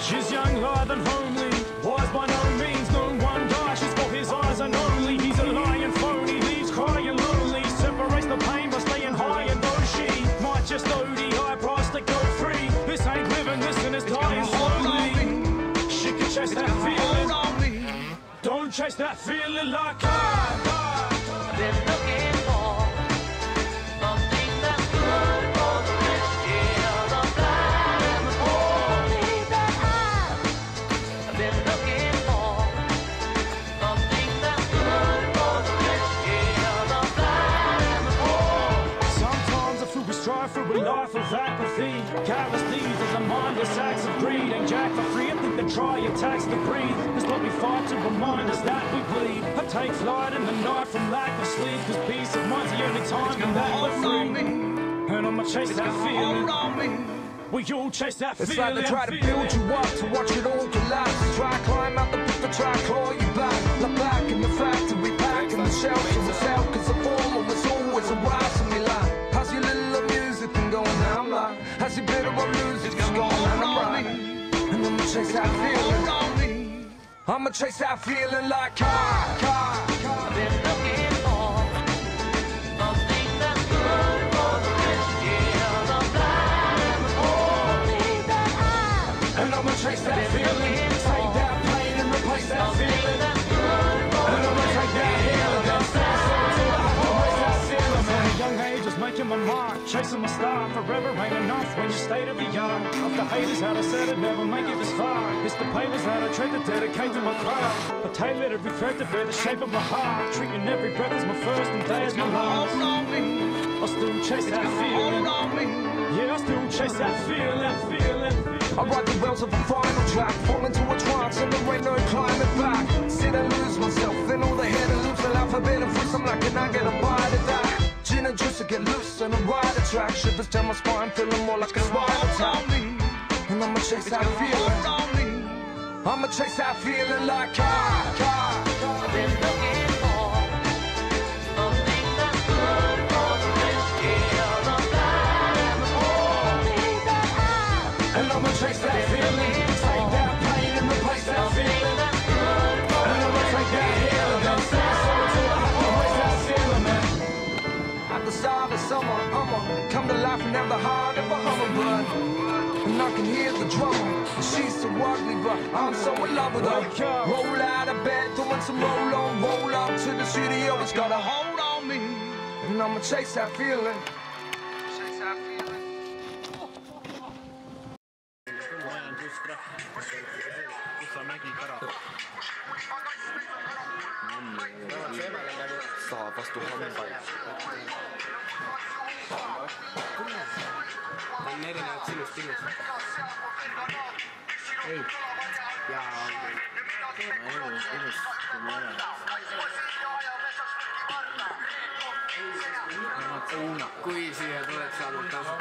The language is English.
She's young, lithe and homely, wise by no means, no one guy. She's got his eyes and only. He's a lying phony, leaves crying lonely. Separates the pain by staying high, and though she might just ODI, price to go free. This ain't living, this and it's dying slowly. She can chase that feeling. Don't chase that feeling like I've been looking for. Something that's good for the risky, the blind and the poor. That I've been looking for. Something that's good for the risky, the blind and the poor. Sometimes I feel we strive for a life of apathy. Callous deeds as a mindless acts of greed. Ain't jack for free, I think they try attacks to breathe. It's what we fight to remind us that we bleed. I take flight in the night from lack of sleep, cause peace of mind's the only time and that we're free. And I'ma chase that feeling. We all chase that feeling. It's like they try to build you up to watch it all collapse. Try climb out the pit to try claw you back. Like back in the factory, back in the shelves of the cell. Cause the former was always a rise and we lie. How's your little music been going now? I'm like, how's your bit of a music just going and I'm right. And I'ma chase that feeling. I'ma chase that feeling like I've been looking for. Something that's good for the risky, the blind and the poor. And I'ma chase that feeling. Take that pain and replace that feeling. And I'ma take that healing and stand so till I erase that feeling. From a young age, just making my mark, chasing my star. Forever ain't enough when you stay to the yard. Of the haters, how I said it, never make it this far. It's the papers that I tread to dedicate to my craft. I tailored every thread to bear the shape of my heart. Treating every breath as my first and day as my last. I still chase that feeling. Yeah, I still chase that feeling. I ride the wells of a final track, fall into a trance and there ain't no climbing back. Sit and lose myself in all the head and lose the alphabet and fruits. I'm like, can I get a bite of that? Gin and juice to get loose and a ride a track. Shivers down my spine, feeling more like a spinal tap. And I'ma chase that feeling. I'ma chase that feeling like I've been looking for. Something that's good for the risky, the blind and the poor. And I'ma chase that feeling. Take that pain and replace that feeling. And I'ma take that healing and stand so till I erase that feeling, man. At the start of summer, I'ma come to life and have the heart of a hummingbird. And I can hear the drummer. She's so ugly, but I'm so in love with her. Roll out of bed, throwing some roll on, roll up to the studio. It's got a hold on me, and I'ma chase that feeling. Chase that feeling. Saapas tuohon päin. Tän eri näyt sinusta. Ei. Ja kui siia tuled, saadud tasu.